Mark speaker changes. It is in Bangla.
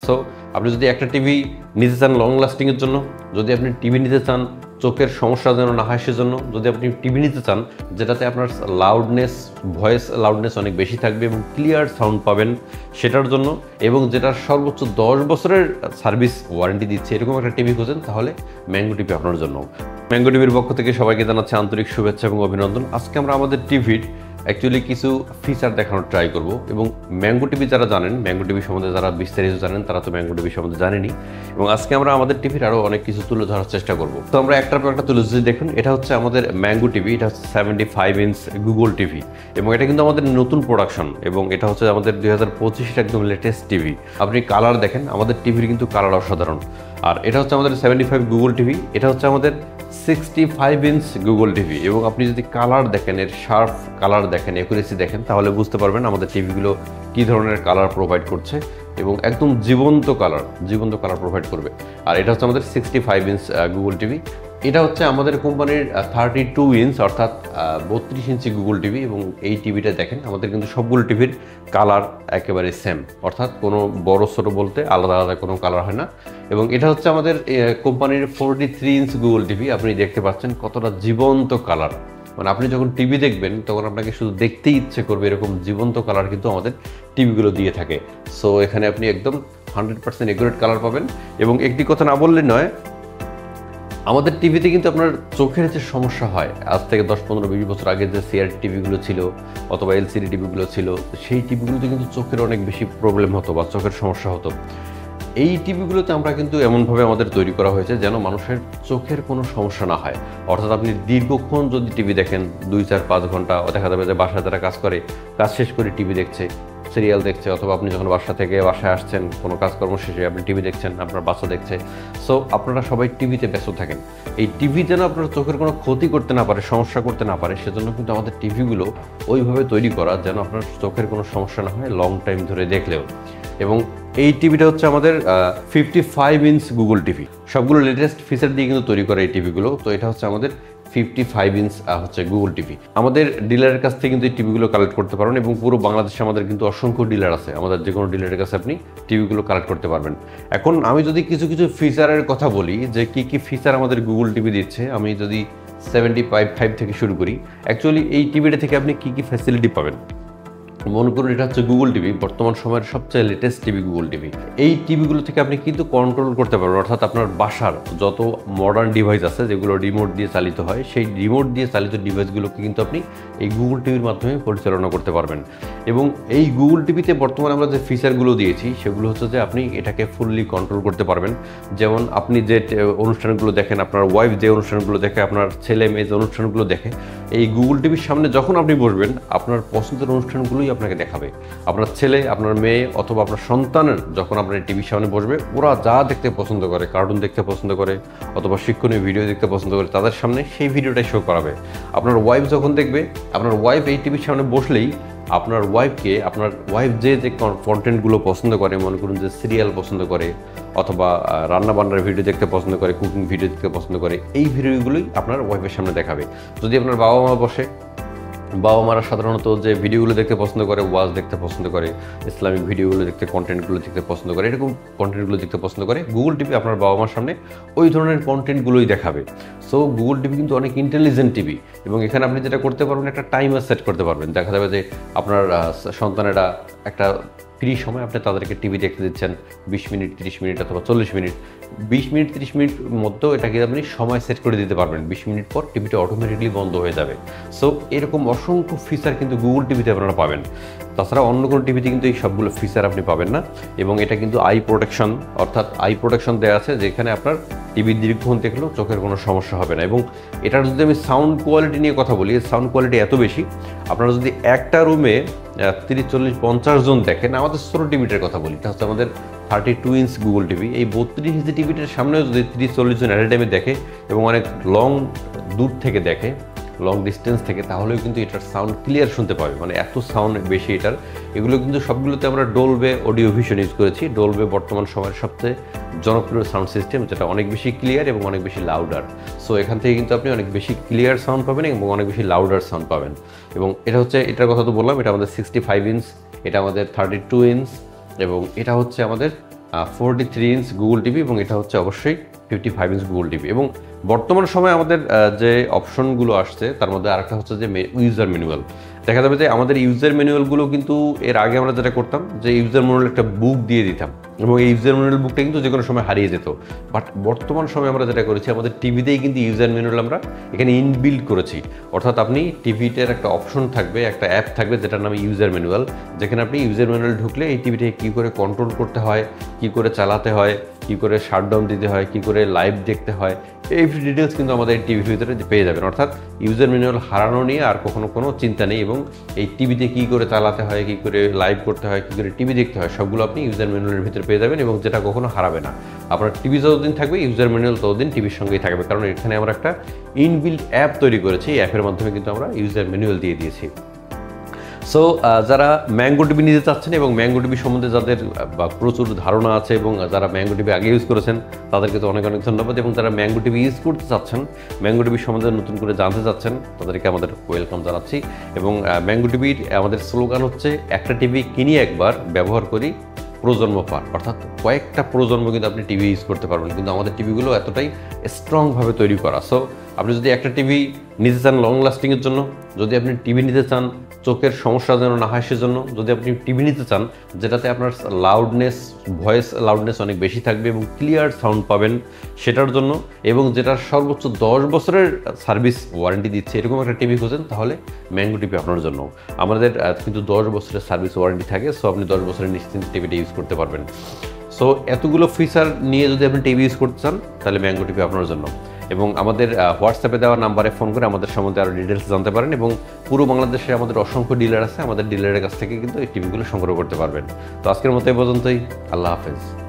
Speaker 1: সো আপনি যদি একটা টিভি নিতে চান লং লাস্টিংয়ের জন্য, যদি আপনি টিভি নিতে চান চোখের সমস্যা যেন না হয় সেজন্য, যদি আপনি টিভি নিতে চান যেটাতে আপনার ভয়েস লাউডনেস অনেক বেশি থাকবে এবং ক্লিয়ার সাউন্ড পাবেন সেটার জন্য, এবং যেটার সর্বোচ্চ 10 বছরের সার্ভিস ওয়ারেন্টি দিচ্ছে, এরকম একটা টিভি খোঁজেন, তাহলে ম্যাঙ্গো টিভি আপনার জন্য। ম্যাঙ্গো টিভির পক্ষ থেকে সবাইকে জানাচ্ছি আন্তরিক শুভেচ্ছা এবং অভিনন্দন। আজকে আমরা আমাদের টিভির অ্যাকচুয়ালি কিছু ফিচার দেখানোর ট্রাই করব, এবং ম্যাঙ্গো টিভি যারা জানেন, ম্যাঙ্গো টিভি সম্বন্ধে যারা বিস্তারিত জানেন তারা তো ম্যাঙ্গো টিভি সম্বন্ধে জানেনি, এবং আজকে আমরা আমাদের টিভির আরও অনেক কিছু তুলে ধরার চেষ্টা করব। তো আমরা একটার পর একটা তুলে ধরছি। দেখুন, এটা হচ্ছে আমাদের ম্যাঙ্গো টিভি, এটা হচ্ছে 75 ইঞ্চ গুগল টিভি, এবং এটা কিন্তু আমাদের নতুন প্রোডাকশন, এবং এটা হচ্ছে আমাদের 2025 একদম লেটেস্ট টিভি। আপনি কালার দেখেন, আমাদের টিভির কিন্তু কালার অসাধারণ। আর এটা হচ্ছে আমাদের 75 গুগল টিভি, এটা হচ্ছে আমাদের 65 ইঞ্চ গুগল টিভি, এবং আপনি যদি কালার দেখেন, এর শার্প কালার দেখেন, অ্যাকুরেসি দেখেন, তাহলে বুঝতে পারবেন আমাদের টিভিগুলো কী ধরনের কালার প্রোভাইড করছে, এবং একদম জীবন্ত কালার প্রোভাইড করবে। আর এটা হচ্ছে আমাদের 65 ইঞ্চ গুগল টিভি। এটা হচ্ছে আমাদের কোম্পানির 32 ইঞ্চ অর্থাৎ 32 ইঞ্চি গুগল টিভি, এবং এই টিভিটা দেখেন আমাদের কিন্তু সবগুলো টিভির কালার একেবারে সেম, অর্থাৎ কোনো বড় ছোটো বলতে আলাদা আলাদা কোনো কালার হয় না। এবং এটা হচ্ছে আমাদের কোম্পানির 43 ইঞ্চ গুগল টিভি। আপনি দেখতে পাচ্ছেন কতটা জীবন্ত কালার, মানে আপনি যখন টিভি দেখবেন তখন আপনাকে শুধু দেখতেই ইচ্ছে করবে, এরকম জীবন্ত কালার কিন্তু আমাদের টিভিগুলো দিয়ে থাকে। সো এখানে আপনি একদম 100% একুরেট কালার পাবেন। এবং একটি কথা না বললে নয়, আমাদের টিভিতে কিন্তু আপনার চোখের যে সমস্যা হয়, আজ থেকে 10-15-20 বছর আগে যে সিআরটি টিভিগুলো ছিল অথবা এলসিডি টিভিগুলো ছিল, সেই টিভিগুলোতে কিন্তু চোখের অনেক বেশি প্রবলেম হতো বা চোখের সমস্যা হতো। এই টিভিগুলোতে আমরা কিন্তু এমনভাবে আমাদের তৈরি করা হয়েছে যেন মানুষের চোখের কোনো সমস্যা না হয়। অর্থাৎ আপনি দীর্ঘক্ষণ যদি টিভি দেখেন, 2-4-5 ঘন্টা, দেখা যাবে যে বাসায় যারা কাজ করে, কাজ শেষ করে টিভি দেখছে, সিরিয়াল দেখছে, অথবা আপনি যখন বাসা থেকে বাসায় আসছেন কোনো কাজকর্ম শেষে আপনি টিভি দেখছেন, আপনার বাচ্চা দেখছে, সো আপনারা সবাই টিভিতে ব্যস্ত থাকেন। এই টিভি যেন আপনার চোখের কোনো ক্ষতি করতে না পারে, সমস্যা করতে না পারে, সেজন্য কিন্তু আমাদের টিভিগুলো ওইভাবে তৈরি করা যেন আপনার চোখের কোনো সমস্যা না হয় লং টাইম ধরে দেখলেও। এবং এই টিভিটা হচ্ছে আমাদের 55 ইঞ্চ গুগল টিভি, সবগুলো লেটেস্ট ফিচার দিয়ে কিন্তু তৈরি করা এই টিভিগুলো। তো এটা হচ্ছে আমাদের 55 ইঞ্চ হচ্ছে গুগল টিভি। আমাদের ডিলারের কাছ থেকে কিন্তু এই টিভিগুলো কালেক্ট করতে পারবেন, এবং পুরো বাংলাদেশে আমাদের কিন্তু অসংখ্য ডিলার আছে, আমাদের যে কোনো ডিলারের কাছে আপনি টিভিগুলো কালেক্ট করতে পারবেন। এখন আমি যদি কিছু ফিচারের কথা বলি যে কী ফিচার আমাদের গুগল টিভি দিচ্ছে, আমি যদি 75 থেকে শুরু করি, অ্যাকচুয়ালি এই টিভিটা থেকে আপনি কী ফ্যাসিলিটি পাবেন। মনে করুন এটা হচ্ছে গুগল টিভি, বর্তমান সময়ের সবচেয়ে লেটেস্ট টিভি গুগল টিভি। এই টিভিগুলো থেকে আপনি কিন্তু কন্ট্রোল করতে পারবেন, অর্থাৎ আপনার বাসার যত মডার্ন ডিভাইস আছে যেগুলো রিমোট দিয়ে চালিত হয়, সেই রিমোট দিয়ে চালিত ডিভাইসগুলোকে কিন্তু আপনি এই গুগল টিভির মাধ্যমে পরিচালনা করতে পারবেন। এবং এই গুগল টিভিতে বর্তমানে আমরা যে ফিচারগুলো দিয়েছি সেগুলো হচ্ছে যে আপনি এটাকে ফুললি কন্ট্রোল করতে পারবেন। যেমন আপনি যে অনুষ্ঠানগুলো দেখেন, আপনার ওয়াইফ যে অনুষ্ঠানগুলো দেখে, আপনার ছেলে মেয়ে যে অনুষ্ঠানগুলো দেখে, এই গুগল টিভির সামনে যখন আপনি বসবেন আপনার পছন্দের অনুষ্ঠানগুলোই আপনাকে দেখাবে। আপনার ছেলে, আপনার মেয়ে অথবা আপনার সন্তানের যখন আপনার টিভির সামনে বসবে, ওরা যা দেখতে পছন্দ করে, কার্টুন দেখতে পছন্দ করে অথবা শিক্ষণীয় ভিডিও দেখতে পছন্দ করে, তাদের সামনে সেই ভিডিওটাই শো করাবে। আপনার ওয়াইফ যখন দেখবে, আপনার ওয়াইফ এই টিভির সামনে বসলেই আপনার ওয়াইফ যে কন্টেন্টগুলো পছন্দ করে, মনে করুন যে সিরিয়াল পছন্দ করে অথবা রান্নাবান্নার ভিডিও দেখতে পছন্দ করে, কুকিং ভিডিও দেখতে পছন্দ করে, এই ভিডিওগুলোই আপনার ওয়াইফের সামনে দেখাবে। যদি আপনার বাবা মা বসে, বাবা মারা সাধারণত যে ভিডিওগুলো দেখতে পছন্দ করে, ওয়াজ দেখতে পছন্দ করে, ইসলামিক ভিডিওগুলো দেখতে, কন্টেন্টগুলো দেখতে পছন্দ করে, এরকম কন্টেন্টগুলো দেখতে পছন্দ করে, গুগল টিভি আপনার বাবা মার সামনে ওই ধরনের কন্টেন্টগুলোই দেখাবে। সো গুগল টিভি কিন্তু অনেক ইন্টেলিজেন্ট টিভি, এবং এখানে আপনি যেটা করতে পারবেন, একটা টাইমার সেট করতে পারবেন। দেখা যাবে যে আপনার সন্তানেরা একটা ফ্রি সময় আপনি তাদেরকে টিভি দেখতে দিচ্ছেন 20 মিনিট, 30 মিনিট অথবা 40 মিনিট, 20 মিনিট 30 মিনিট মধ্যেও এটাকে আপনি সময় সেট করে দিতে পারবেন। 20 মিনিট পর টিভিটা অটোমেটিকলি বন্ধ হয়ে যাবে। সো এরকম অসংখ্য ফিচার কিন্তু গুগল টিভিতে আপনারা পাবেন। তাছাড়া অন্য কোনো টিভিতে কিন্তু এই সবগুলো ফিচার আপনি পাবেন না। এবং এটা কিন্তু আই প্রোটেকশন, অর্থাৎ আই প্রোটেকশন দেওয়া আছে, যেখানে আপনার টিভি দীর্ঘক্ষণ দেখলেও চোখের কোনো সমস্যা হবে না। এবং এটার যদি আমি সাউন্ড কোয়ালিটি নিয়ে কথা বলি, সাউন্ড কোয়ালিটি এত বেশি, আপনারা যদি একটা রুমে 30-40-50 জন দেখেন, আমাদের ছোটো টিভিটার কথা বলি, এটা হচ্ছে আমাদের 32 ইঞ্চ গুগল টিভি। এই 32 ইঞ্চি টিভিটার সামনেও যদি 30-40 জন অ্যাট এ টাইমে দেখে এবং অনেক দূর থেকে দেখে, লং ডিস্টেন্স থেকে, তাহলেও কিন্তু এটার সাউন্ড ক্লিয়ার শুনতে পাবে, মানে এত সাউন্ড বেশি এটার। এগুলো কিন্তু সবগুলোতে আমরা ডলবে অডিও ভিশন ইউজ করেছি। ডলবে বর্তমান সময়ের সবচেয়ে জনপ্রিয় সাউন্ড সিস্টেম, যেটা অনেক বেশি ক্লিয়ার এবং অনেক বেশি লাউডার। সো এখান থেকে কিন্তু আপনি অনেক বেশি ক্লিয়ার সাউন্ড পাবেন এবং অনেক বেশি লাউডার সাউন্ড পাবেন। এবং এটা হচ্ছে, এটার কথা তো বললাম, এটা আমাদের 65 ইঞ্চ, এটা আমাদের 32 ইঞ্চ, এবং এটা হচ্ছে আমাদের 43 ইঞ্চ গুগল টিভি এবং এটা হচ্ছে অবশ্যই 55 ইঞ্চ গুগল টিভি। এবং বর্তমান সময়ে আমাদের যে অপশনগুলো আসছে তার মধ্যে আরেকটা হচ্ছে যে ইউজার ম্যানুয়াল। দেখা যাবে যে আমাদের ইউজার ম্যানুয়ালগুলো কিন্তু এর আগে আমরা যেটা করতাম যে ইউজার ম্যানুয়াল একটা বুক দিয়ে দিতাম এবং এই ইউজার ম্যানুয়াল বুকটা কিন্তু যে কোনো সময় হারিয়ে যেত। বাট বর্তমান সময়ে আমরা যেটা করেছি আমাদের টিভিতেই কিন্তু ইউজার ম্যানুয়াল আমরা এখানে ইনবিল্ড করেছি। অর্থাৎ আপনি টিভিটার একটা অপশন থাকবে, একটা অ্যাপ থাকবে যেটার নাম ইউজার ম্যানুয়াল, যেখানে আপনি ইউজার ম্যানুয়াল ঢুকলে এই টিভিটাকে কী করে কন্ট্রোল করতে হয়, কী করে চালাতে হয়, কী করে শাটডাউন দিতে হয়, কী করে লাইভ দেখতে হয়, এই ডিটেলস কিন্তু আমাদের এই টিভির ভিতরে পেয়ে যাবেন। অর্থাৎ ইউজার ম্যানুয়াল হারানো নিয়ে আর কখনো কোনো চিন্তা নেই এবং এই টিভিতে কী করে চালাতে হয়, কী করে লাইভ করতে হয়, কী করে টিভি দেখতে হয় সবগুলো আপনি ইউজার ম্যানুয়ালের ভিতরে পেয়ে যাবেন এবং যেটা কখনো হারাবে না। আপনার টিভি যতদিন থাকবে ইউজার ম্যানুয়াল ততদিন টিভির সঙ্গেই থাকবে, কারণ এখানে আমরা একটা ইনবিল্ট অ্যাপ তৈরি করেছি। এই অ্যাপের মাধ্যমে কিন্তু আমরা ইউজার ম্যানুয়াল দিয়ে দিয়েছি। সো যারা ম্যাঙ্গো টিভি নিতে চাচ্ছেন এবং ম্যাঙ্গো টিভি সম্বন্ধে যাদের প্রচুর ধারণা আছে এবং যারা ম্যাঙ্গো টিভি আগে ইউজ করেছেন তাদেরকে তো অনেক অনেক ধন্যবাদ। এবং যারা ম্যাঙ্গো টিভি ইউজ করতে চাচ্ছেন, ম্যাঙ্গো টিভি সম্বন্ধে নতুন করে জানতে চাচ্ছেন, তাদেরকে আমাদের ওয়েলকাম জানাচ্ছি। এবং ম্যাঙ্গো টিভির আমাদের স্লোগান হচ্ছে একটা টিভি কিনি একবার, ব্যবহার করি প্রজন্ম পার। অর্থাৎ কয়েকটা প্রজন্ম কিন্তু আপনি টিভি ইউজ করতে পারবেন, কিন্তু আমাদের টিভিগুলো এতটাই স্ট্রংভাবে তৈরি করা। সো আপনি যদি একটা টিভি নিতে চান লং লাস্টিংয়ের জন্য, যদি আপনি টিভি নিতে চান চোখের সমস্যা যেন না হয় সেজন্য, যদি আপনি টিভি নিতে চান যেটাতে আপনার ভয়েস লাউডনেস অনেক বেশি থাকবে এবং ক্লিয়ার সাউন্ড পাবেন সেটার জন্য, এবং যেটার সর্বোচ্চ 10 বছরের সার্ভিস ওয়ারেন্টি দিচ্ছে এরকম একটা টিভি খোঁজেন, তাহলে ম্যাঙ্গো টিভি আপনার জন্য। আমাদের কিন্তু 10 বছরের সার্ভিস ওয়ারেন্টি থাকে। সো আপনি 10 বছরের নিশ্চিন্তে টিভিটা ইউজ করতে পারবেন। সো এতগুলো ফিচার নিয়ে যদি আপনি টিভি ইউজ করতে চান তাহলে ম্যাঙ্গো টিভি আপনার জন্য। এবং আমাদের হোয়াটসঅ্যাপে দেওয়া নাম্বারে ফোন করে আমাদের সম্বন্ধে আরও ডিটেলস জানতে পারেন। এবং পুরো বাংলাদেশে আমাদের অসংখ্য ডিলার আছে, আমাদের ডিলারের কাছ থেকে কিন্তু এই টিভিগুলো সংগ্রহ করতে পারবেন। তো আজকের মতো এই পর্যন্তই। আল্লাহ হাফেজ।